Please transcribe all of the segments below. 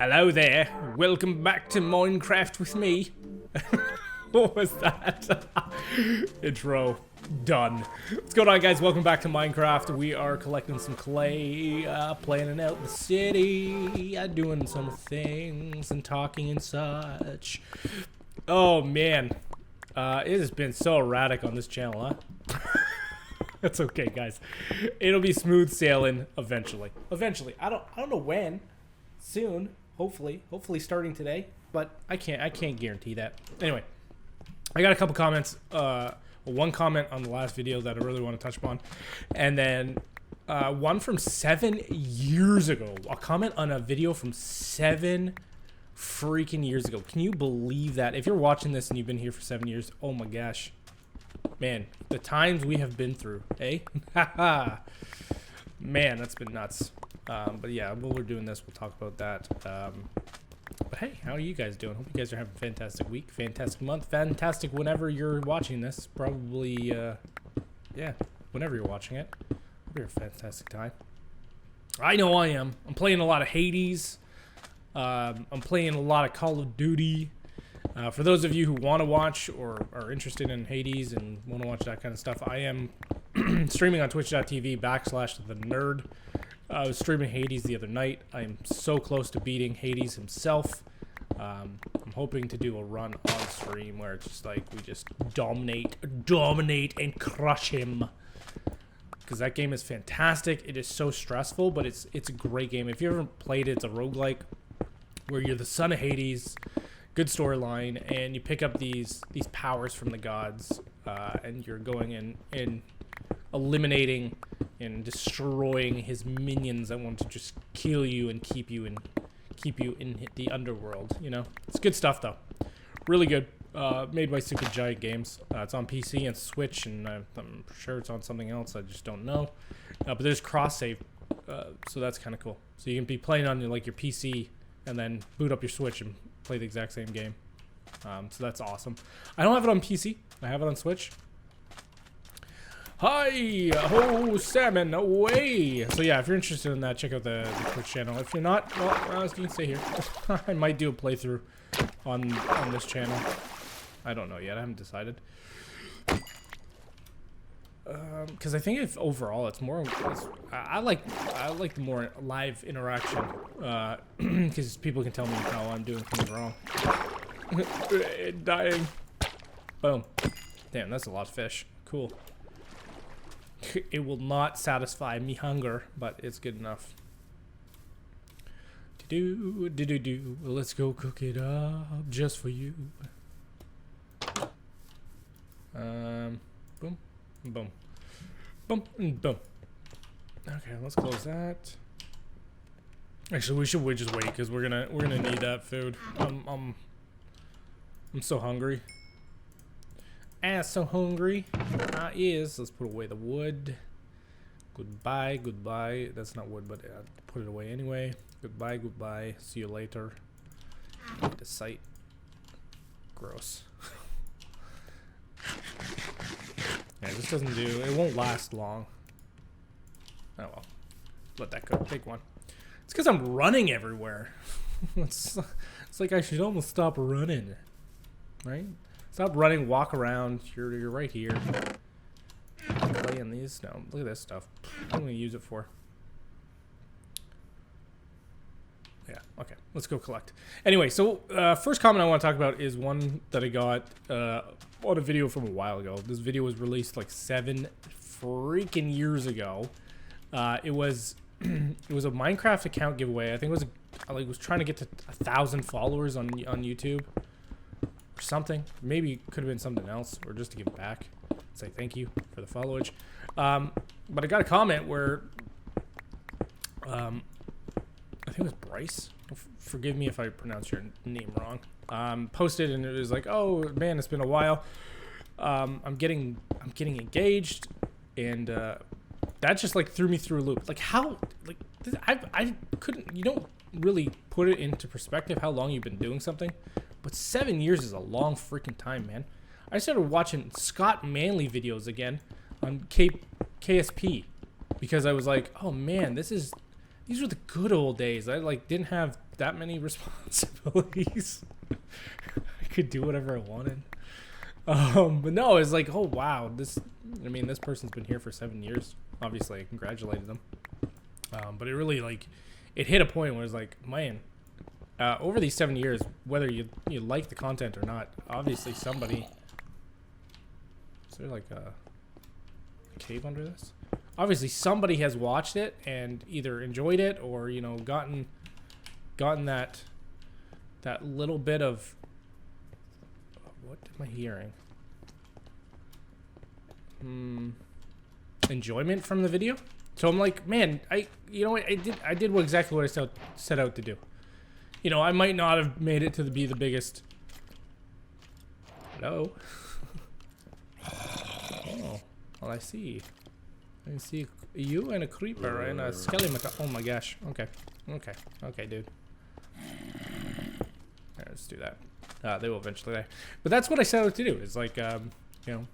Hello there, welcome back to Minecraft with me. What was that? Intro done. What's going on, guys? Welcome back to Minecraft. We are collecting some clay, planning out the city, doing some things and talking and such. Oh man, it has been so erratic on this channel, huh? That's okay, guys. It'll be smooth sailing eventually. Eventually, I don't know when. Soon, hopefully starting today, but I can't guarantee that. Anyway, I got a couple comments. One comment on the last video that I really want to touch upon, and then one from 7 years ago. A comment on a video from 7 freaking years ago. Can you believe that? If you're watching this and you've been here for 7 years, oh my gosh, man, the times we have been through, eh? Man, that's been nuts. But yeah, while we're doing this, we'll talk about that. But hey, how are you guys doing? Hope you guys are having a fantastic week, fantastic month, fantastic whenever you're watching this. Probably, yeah, whenever you're watching it. Hope you're having a fantastic time. I know I am. I'm playing a lot of Hades. I'm playing a lot of Call of Duty. For those of you who want to watch or are interested in Hades and want to watch that kind of stuff, I am streaming on twitch.tv/thenerd. I was streaming Hades the other night. I am so close to beating Hades himself. I'm hoping to do a run on stream where it's just like we just dominate and crush him. Because that game is fantastic. It is so stressful, but it's a great game. If you ever played it, it's a roguelike where you're the son of Hades. Good storyline, and you pick up these powers from the gods, and you're going and eliminating and destroying his minions that want to just kill you and keep you in the underworld. You know, it's good stuff though, really good. Made by Super Giant Games. It's on PC and Switch, and I'm sure it's on something else. I just don't know. But there's cross save, so that's kind of cool. So you can be playing on your PC and then boot up your Switch and play the exact same game. So that's awesome. I don't have it on PC. I have it on Switch. Hi, ho, salmon, away. So yeah, if you're interested in that, check out the Twitch channel. If you're not, well, you can stay here. I might do a playthrough on this channel. I don't know yet. I haven't decided. Because I think if overall it's more, I like the more live interaction. Because people can tell me how I'm doing things wrong. Dying. Boom. Damn, that's a lot of fish. Cool. It will not satisfy me hunger, but it's good enough. Do. Let's go cook it up just for you. Boom, boom, boom, and boom. Okay, let's close that. Actually, we should just wait because we're gonna need that food. I'm so hungry. So hungry. Let's put away the wood. Goodbye. That's not wood, but put it away anyway. Goodbye. See you later. The site. Gross. Yeah, this doesn't do. It won't last long. Oh well. Let that go. Take one. It's because I'm running everywhere. It's like I should almost stop running, right? Stop running, walk around. You're right here. Playing these. No, look at this stuff. What am I gonna use it for? Yeah, okay. Let's go collect. Anyway, so first comment I want to talk about is one that I got on a video from a while ago. This video was released like 7 freaking years ago. It was a Minecraft account giveaway. I think I was trying to get to 1,000 followers on YouTube. Or something. Maybe it could have been something else, or just to give back, say thank you for the followage. But I got a comment where I think it was Brhys. Forgive me if I pronounce your name wrong. Posted, and it was like, "Oh man, it's been a while. I'm getting engaged," and that just like threw me through a loop. Like how? Like I couldn't. You don't really put it into perspective how long you've been doing something. But 7 years is a long freaking time, man. I started watching Scott Manley videos again on KSP because I was like, oh man, these were the good old days. I like didn't have that many responsibilities. I could do whatever I wanted. But no, it's like, oh wow, this person's been here for 7 years. Obviously, I congratulated them. But it really, like, it hit a point where it's like, man, over these 7 years, whether you like the content or not, obviously somebody. Is there like a cave under this? Obviously somebody has watched it and either enjoyed it or, you know, gotten that little bit of, what am I hearing? Enjoyment from the video. So I'm like, man, I did exactly what I set out to do. You know, I might not have made it to be the biggest. Hello. Oh, well, I see you and a creeper and a skeleton. Oh my gosh. Okay, dude. Alright, let's do that. They will eventually die. But that's what I set out to do. It's like, you know,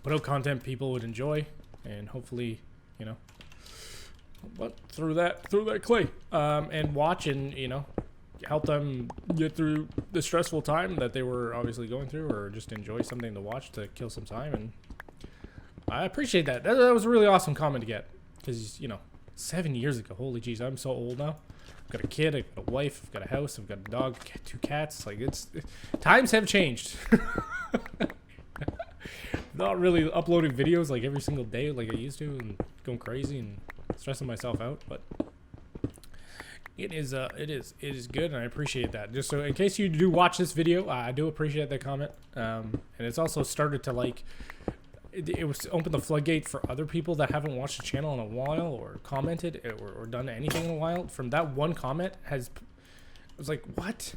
put out content people would enjoy, and hopefully, you know, through that clay, and watch and, you know, help them get through the stressful time that they were obviously going through, or just enjoy something to watch to kill some time. And I appreciate that. That was a really awesome comment to get, because, you know, 7 years ago, holy jeez, I'm so old now. I've got a kid, I've got a wife, I've got a house, I've got a dog, 2 cats. Like, times have changed. Not really uploading videos like every single day like I used to, and going crazy and stressing myself out, but it is good, and I appreciate that. Just so in case you do watch this video, I do appreciate that comment. And it's also started to, like, it was open the floodgate for other people that haven't watched the channel in a while, or commented or done anything in a while. From that one comment, I was like, what?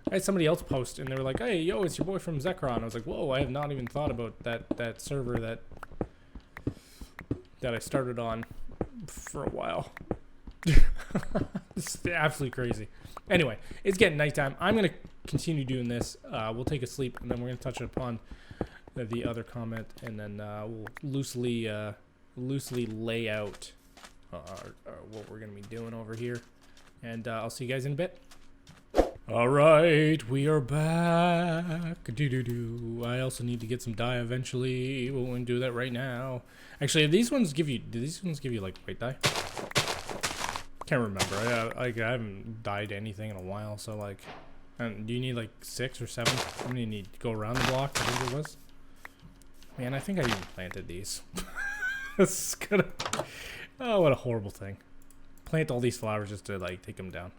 I had somebody else post, and they were like, hey, yo, it's your boy from Zekron. I was like, whoa, I have not even thought about that server that I started on for a while. It's absolutely crazy. Anyway, it's getting nighttime. I'm going to continue doing this. We'll take a sleep, and then we're going to touch upon the other comment, and then we'll loosely lay out what we're going to be doing over here. And I'll see you guys in a bit. All right, we are back. I also need to get some dye eventually. We won't do that right now. Actually, do these ones give you like white dye? Can't remember. I haven't dyed anything in a while, so like, do you need like 6 or 7? How many you need to go around the block? I think it was. Man, I think I even planted these. This is gonna. Oh, what a horrible thing. Plant all these flowers just to like take them down.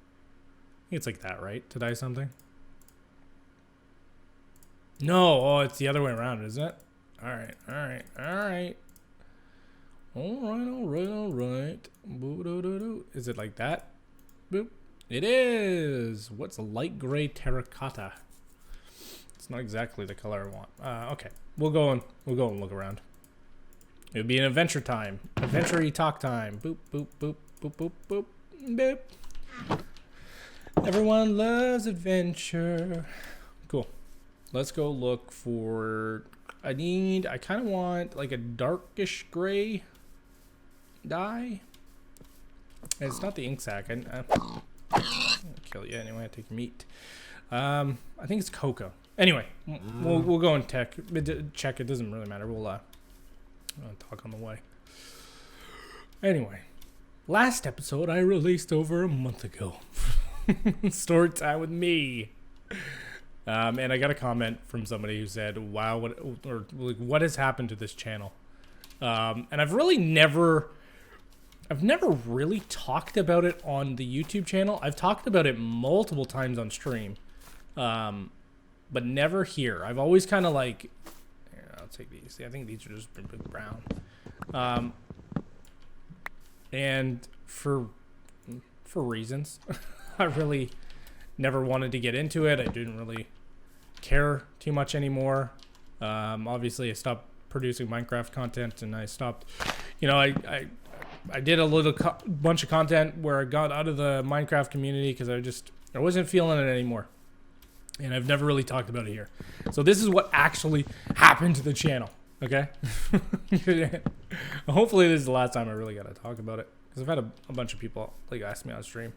I think it's like that, right? To dye something? No, oh, it's the other way around, isn't it? Alright. Alright. Is it like that? Boop. It is! What's a light gray terracotta? It's not exactly the color I want. Okay. We'll go and look around. It would be an adventure time. Adventure-y talk time. Boop, boop, boop, boop, boop, boop, boop. Everyone loves adventure. Cool. Let's go look for... I kind of want like a darkish gray dye. And it's not the ink sac. I'll kill you anyway. I take your meat. I think it's cocoa. Anyway, we'll go and check. It doesn't really matter. We'll talk on the way. Anyway, last episode I released over a month ago. Story time with me. And I got a comment from somebody who said, wow, what has happened to this channel? And I've never really talked about it on the YouTube channel. I've talked about it multiple times on stream, but never here. I've always kind of like, here, I'll take these. I think these are just big brown. And for reasons, I really never wanted to get into it. I didn't really care too much anymore. Obviously I stopped producing Minecraft content, and I stopped, you know, I did a bunch of content where I got out of the Minecraft community because I wasn't feeling it anymore. And I've never really talked about it here. So this is what actually happened to the channel, okay? Hopefully this is the last time I really got to talk about it, because I've had a bunch of people like ask me on stream.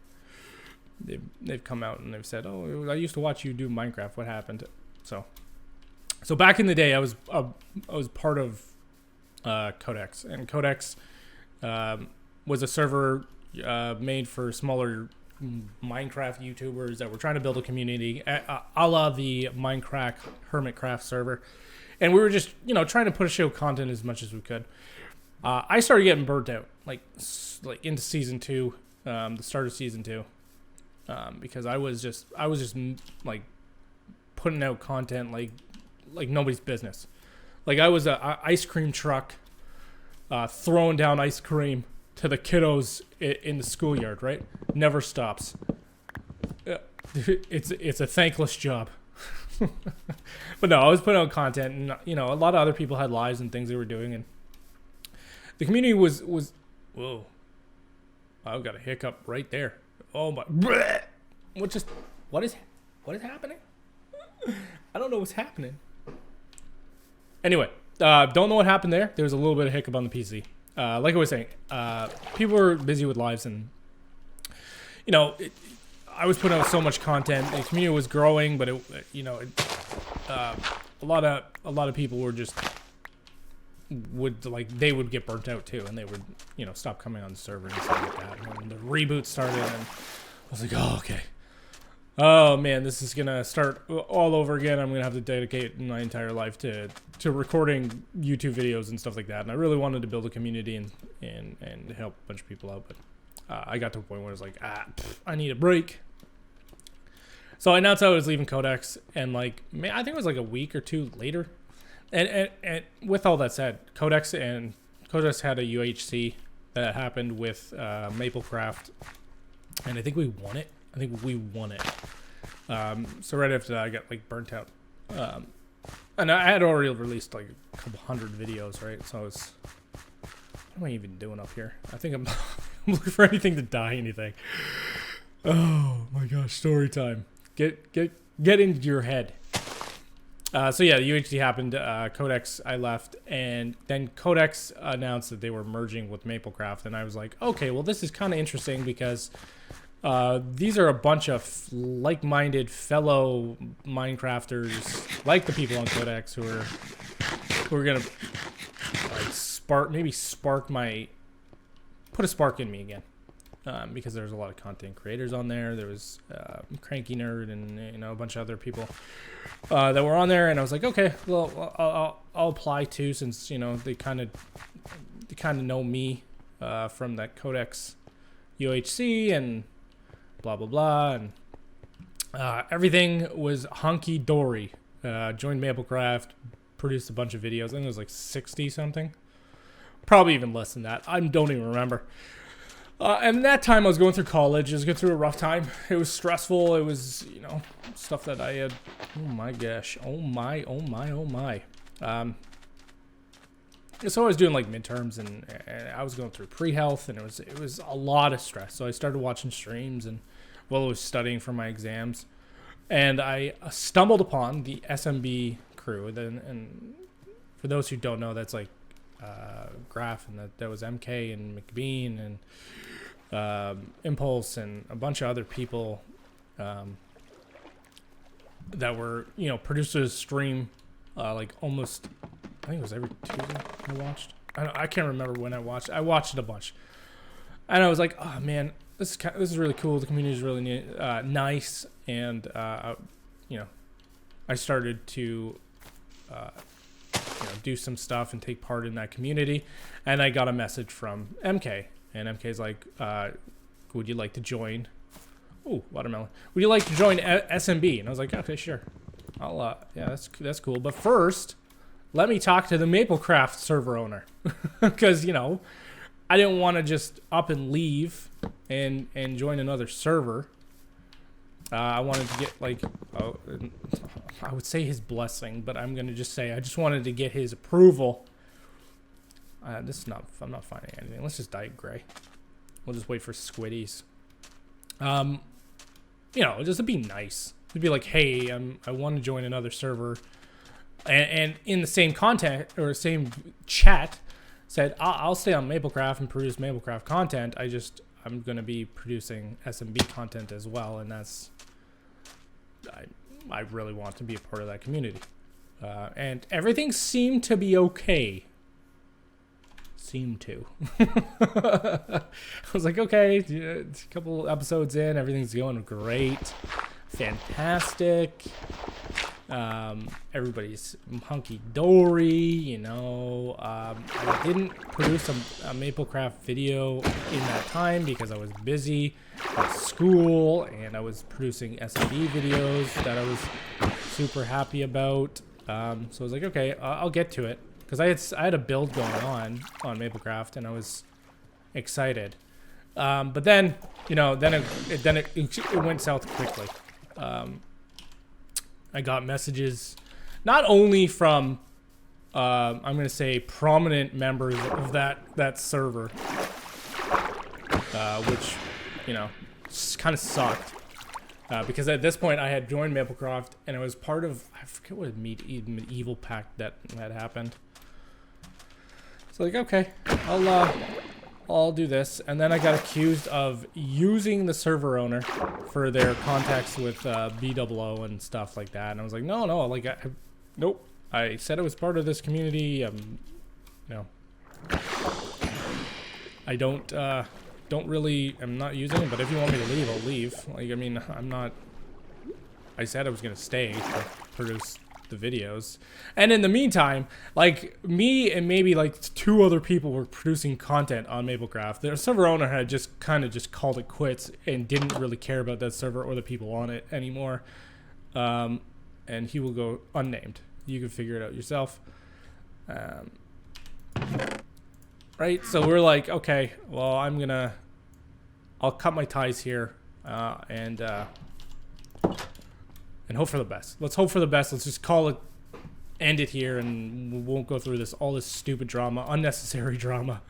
they've come out and they've said, oh, I used to watch you do Minecraft. What happened? So back in the day, I was part of Codex, and Codex was a server made for smaller Minecraft YouTubers that were trying to build a community, a la the Minecraft Hermitcraft server, and we were just trying to push out content as much as we could. I started getting burnt out, like into season 2, the start of season 2, because I was just like putting out content like nobody's business. Like I was a ice cream truck throwing down ice cream to the kiddos in the schoolyard, right? Never stops. It's a thankless job. But no, I was putting out content, and a lot of other people had lives and things they were doing, and the community was whoa. I've got a hiccup right there. Oh my! What is happening? I don't know what's happening. Anyway, don't know what happened there. There was a little bit of hiccup on the PC. Like I was saying, people were busy with lives, and I was putting out so much content. The community was growing, but a lot of people were just they would get burnt out too, and they would stop coming on the server and stuff like that. And when the reboot started, and I was like, oh, okay. Oh man, this is gonna start all over again. I'm gonna have to dedicate my entire life to recording YouTube videos and stuff like that. And I really wanted to build a community and help a bunch of people out, but I got to a point where I was like, I need a break. So I announced I was leaving Codex, and I think it was like a week or two later. And with all that said, Codex had a UHC that happened with Maplecraft, and I think we won it. So right after that, I got burnt out. And I had already released a couple hundred videos, right? So what am I even doing up here? I think I'm looking for anything to die, anything. Oh my gosh, story time. Get into your head. So yeah, the UHD happened. Codex, I left, and then Codex announced that they were merging with Maplecraft, and I was like, okay, well this is kind of interesting because these are a bunch of like-minded fellow Minecrafters, like the people on Codex, who are gonna put a spark in me again, because there's a lot of content creators on there. There was Cranky Nerd and a bunch of other people that were on there, and I was like, okay, well I'll apply too, since they kind of know me from that Codex UHC and blah blah blah, and everything was hunky dory. Joined Maplecraft, produced a bunch of videos. I think it was 60 something, probably even less than that. I don't even remember. And that time I was going through college. I was going through a rough time. It was stressful. It was stuff that I had. Oh my gosh. Oh my. So I was doing midterms, and I was going through pre-health, and it was a lot of stress. So I started watching streams, and while I was studying for my exams, and I stumbled upon the SMB crew. And for those who don't know, that's Graph, and that was MK and McBean and Impulse and a bunch of other people that were producers stream almost, I think it was every Tuesday I watched. I can't remember when I watched. I watched it a bunch, and I was like, oh man, this is really cool. The community is really nice, and I started to do some stuff and take part in that community, and I got a message from MK, and MK's like, would you like to join? Ooh, watermelon. Would you like to join SMB? And I was like, okay, sure. I'll yeah, that's cool. But first, let me talk to the Maplecraft server owner, because I didn't want to just up and leave and join another server. I wanted to get I would say his blessing, but I'm gonna just say I just wanted to get his approval. I'm not finding anything. Let's just dye it gray. We'll just wait for squiddies. Just to be nice. To be like, hey, I want to join another server, and in the same content or same chat, said I'll stay on Maplecraft and produce Maplecraft content. I'm gonna be producing SMB content as well, and I really want to be a part of that community. And everything seemed to be okay. Seemed to. I was like, okay, a couple episodes in, everything's going great, fantastic. Everybody's hunky-dory, you know. I didn't produce a Maplecraft video in that time because I was busy at school, and I was producing SMB videos that I was super happy about. So I was like, okay, I'll get to it, because I had a build going on Maplecraft, and I was excited. But then, you know, it went south quickly. I got messages not only from I'm gonna say prominent members of that server, which, you know, kind of sucked, because at this point I had joined Maplecraft, and I was part of, I forget what medieval pact that had happened. So like, okay, I'll do this. And then I got accused of using the server owner for their contacts with BOO and stuff like that. And I was like, no, like, nope. I said I was part of this community. No, I don't really, I'm not using it, but if you want me to leave, I'll leave. Like, I mean, I said I was going to stay to produce the videos. And in the meantime, like, me and maybe like 2 other people were producing content on Maplecraft. Their server owner had just kind of just called it quits and didn't really care about that server or the people on it anymore. And he will go unnamed. You can figure it out yourself. Right? So we're like, okay, well, I'll cut my ties here, and hope for the best. Let's hope for the best. Let's just end it here, and we won't go through all this stupid drama, unnecessary drama.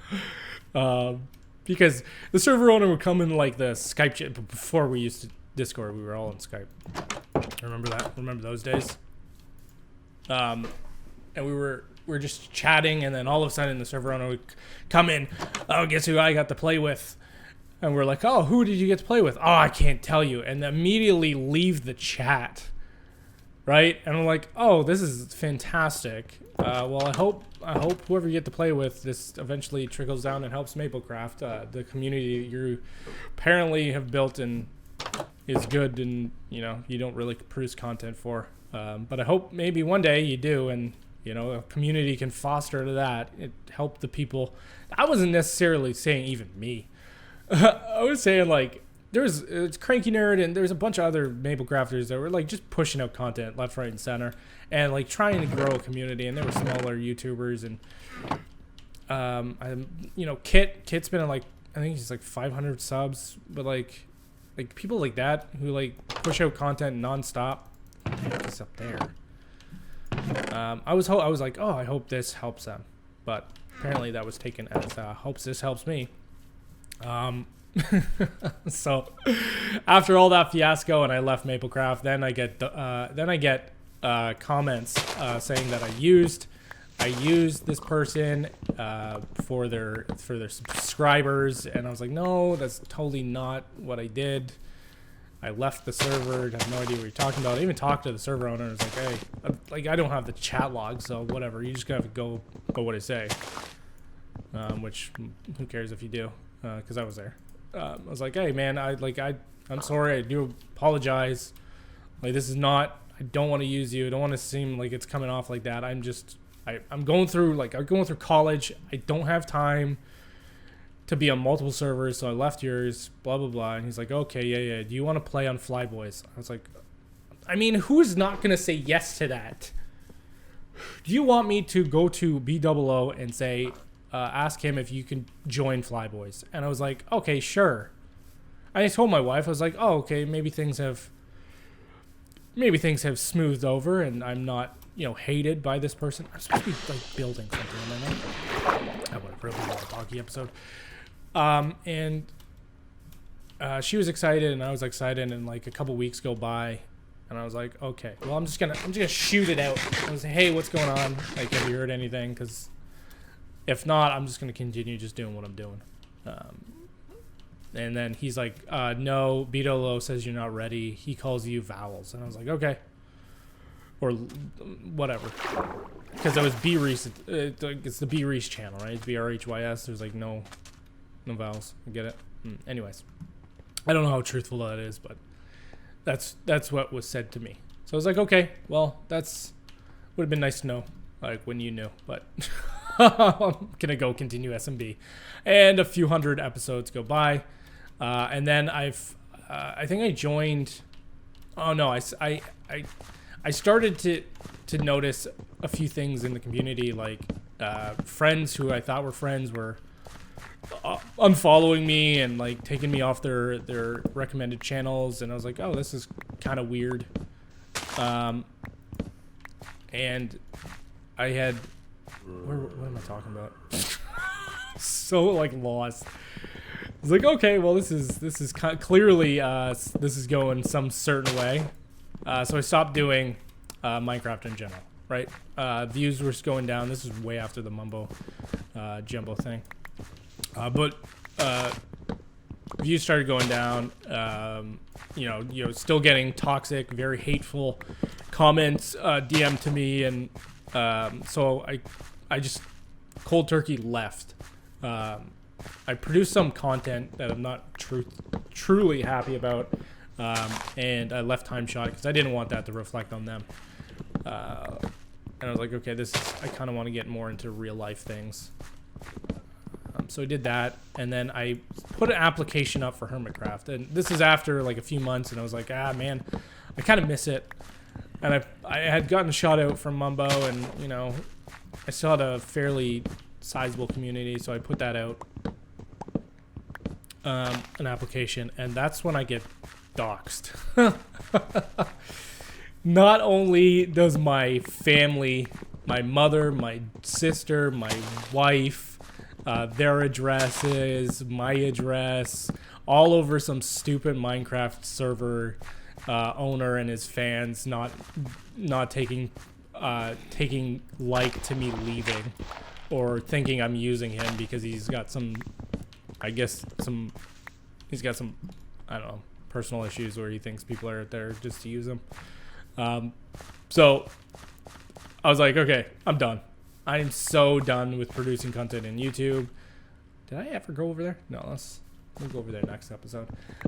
Because the server owner would come in like the Skype chat, but before we used to Discord, we were all in Skype. Remember that? Remember those days? And we were just chatting, and then all of a sudden the server owner would come in. Oh, guess who I got to play with? And we're like, oh, who did you get to play with? Oh, I can't tell you. And immediately leave the chat. Right? And I'm like, oh, this is fantastic. Well, I hope whoever you get to play with, this eventually trickles down and helps Maplecraft. The community you apparently have built and is good, and, you know, you don't really produce content for. But I hope maybe one day you do, and, you know, a community can foster that. It helped the people. I wasn't necessarily saying even me. I was saying, like, it's Cranky Nerd, and there's a bunch of other Maplecrafters that were like just pushing out content left, right, and center, and like trying to grow a community. And there were smaller YouTubers, and you know, Kit's been in, like, I think he's like 500 subs, but like people like that who like push out content nonstop. It's up there. I was like, oh, I hope this helps them, but apparently that was taken as hopes this helps me. So after all that fiasco and I left Maplecraft, then I get comments saying that I used this person for their subscribers, and I was like, no, that's totally not what I did. I left the server, have no idea what you're talking about. I even talked to the server owner, and I was like, hey, like, I don't have the chat log, so whatever, you just gotta go by what I say. Which, who cares if you do, because I was there. I was like, hey man, I'm sorry, I do apologize. Like, this is not, I don't want to use you. I don't want to seem like it's coming off like that. I'm going through college. I don't have time to be on multiple servers, so I left yours, blah, blah, blah. And he's like, okay, yeah. Do you want to play on Flyboys? I was like, I mean, who's not going to say yes to that? Do you want me to go to BOO and say, ask him if you can join Flyboys? And I was like, okay, sure. I told my wife, I was like, oh, okay, maybe things have smoothed over, and I'm not, you know, hated by this person. I'm supposed to be like building something, am I not? That would have really been a talky episode. And she was excited, and I was excited, and like a couple weeks go by, and I was like, okay, well, I'm just gonna shoot it out. I was like, hey, what's going on? Like, have you heard anything? Because if not, I'm just gonna continue just doing what I'm doing. And then he's like, no, Bidolo says you're not ready. He calls you vowels. And I was like, okay. Or whatever. Because it was Brhys. It's the Brhys channel, right? It's BRHYS. There's like no vowels. I get it. Anyways. I don't know how truthful that is, but that's what was said to me. So I was like, okay, well, that's would have been nice to know, like when you knew, but I'm gonna go continue SMB, and a few hundred episodes go by, and then I think I joined. Oh no, I started to notice a few things in the community, like friends who I thought were friends were unfollowing me and like taking me off their recommended channels, and I was like, oh, this is kind of weird. And I had what am I talking about? So like lost. I was like, okay, well this is clearly this is going some certain way. So I stopped doing Minecraft in general, right? Views were going down. This is way after the mumbo jumbo thing. But views started going down. You know, still getting toxic, very hateful comments DM to me, and so I just cold turkey left. I produced some content that I'm not truly happy about, and I left Time Shot because I didn't want that to reflect on them. And I was like, okay, I kind of want to get more into real life things. So I did that, and then I put an application up for Hermitcraft, and this is after like a few months, and I was like, man, I kind of miss it. And I had gotten a shout out from Mumbo, and you know, I still had a fairly sizable community, so I put that out, an application, and that's when I get doxxed. Not only does my family, my mother, my sister, my wife, their addresses, my address, all over some stupid Minecraft server owner and his fans not taking like to me leaving, or thinking I'm using him because he's got some, I don't know, personal issues where he thinks people are out there just to use him. So I was like, okay, I'm done. I am so done with producing content in YouTube. Did I ever go over there? No, we'll go over there next episode.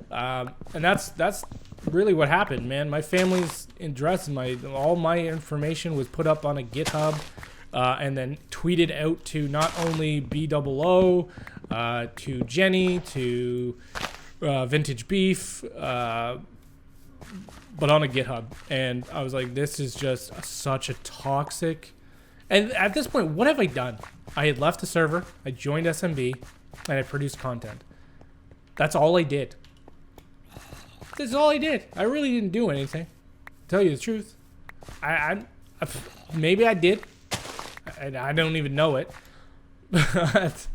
And that's really what happened, man. My family's address and all my information was put up on a GitHub, and then tweeted out to not only BOO, to Jenny, to Vintage Beef, but on a GitHub. And I was like, this is just such a toxic. And at this point, what have I done? I had left the server, I joined SMB, and I produced content. That's all I did. That's all I did. I really didn't do anything. To tell you the truth. I maybe I did. I don't even know it. But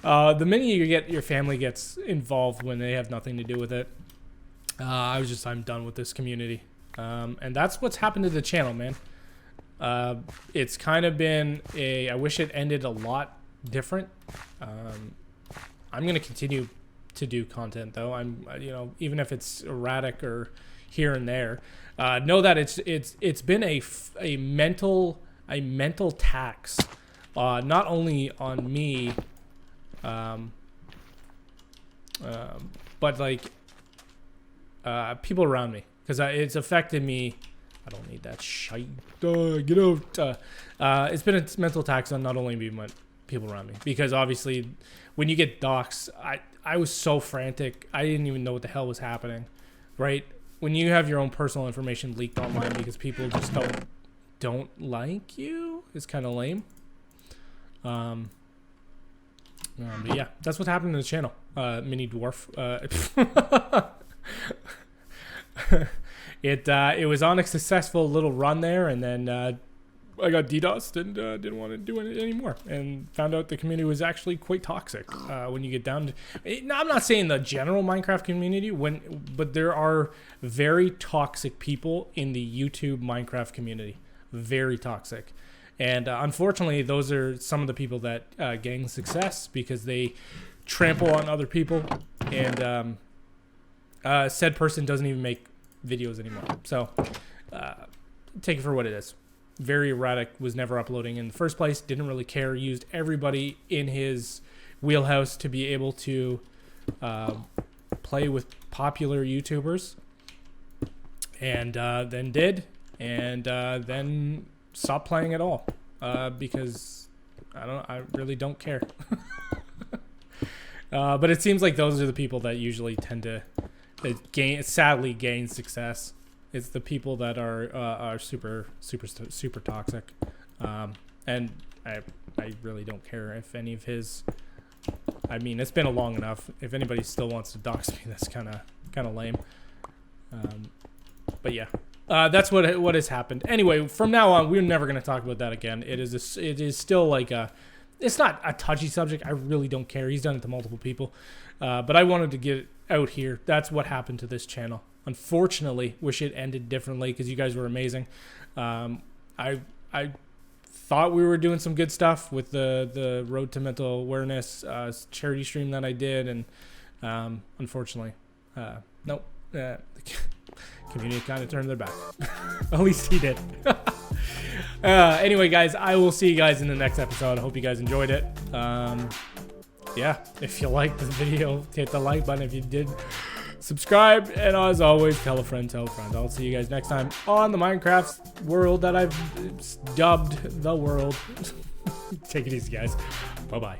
the minute your family gets involved when they have nothing to do with it, I'm done with this community. And that's what's happened to the channel, man. It's kind of been I wish it ended a lot different. I'm going to continue to do content though. Even if it's erratic or here and there, know that it's been a mental tax, not only on me, but like, people around me, because it's affected me. I don't need that shite. Get out. It's been a mental tax on not only me, but people around me. Because obviously, when you get doxxed, I was so frantic. I didn't even know what the hell was happening, right? When you have your own personal information leaked online because people just don't like you, it's kind of lame. But yeah, that's what happened to the channel. Mini Dwarf. It was on a successful little run there, and then I got DDoSed and didn't want to do it anymore, and found out the community was actually quite toxic. When you get down to, I'm not saying the general Minecraft community, but there are very toxic people in the YouTube Minecraft community, very toxic, and unfortunately, those are some of the people that gain success because they trample on other people and said person doesn't even make videos anymore. So take it for what it is. Very erratic, was never uploading in the first place, didn't really care, used everybody in his wheelhouse to be able to play with popular YouTubers, and then stopped playing at all because I really don't care. But it seems like those are the people that usually tend to sadly gain success. It's the people that are super toxic, and I really don't care if any of his. I mean, it's been a long enough. If anybody still wants to dox me, that's kind of lame. But yeah, that's what has happened. Anyway, from now on, we're never gonna talk about that again. It is still like it's not a touchy subject. I really don't care. He's done it to multiple people, but I wanted to get it out here. That's what happened to this channel. Unfortunately, wish it ended differently because you guys were amazing. I thought we were doing some good stuff with the Road to Mental Awareness charity stream that I did, and unfortunately, nope. The community kind of turned their back. At least he did. Anyway, guys, I will see you guys in the next episode. I hope you guys enjoyed it. Yeah, if you liked the video, hit the like button. If you did, subscribe, and as always, tell a friend, tell a friend. I'll see you guys next time on the Minecraft world that I've dubbed the world. Take it easy, guys. Bye-bye.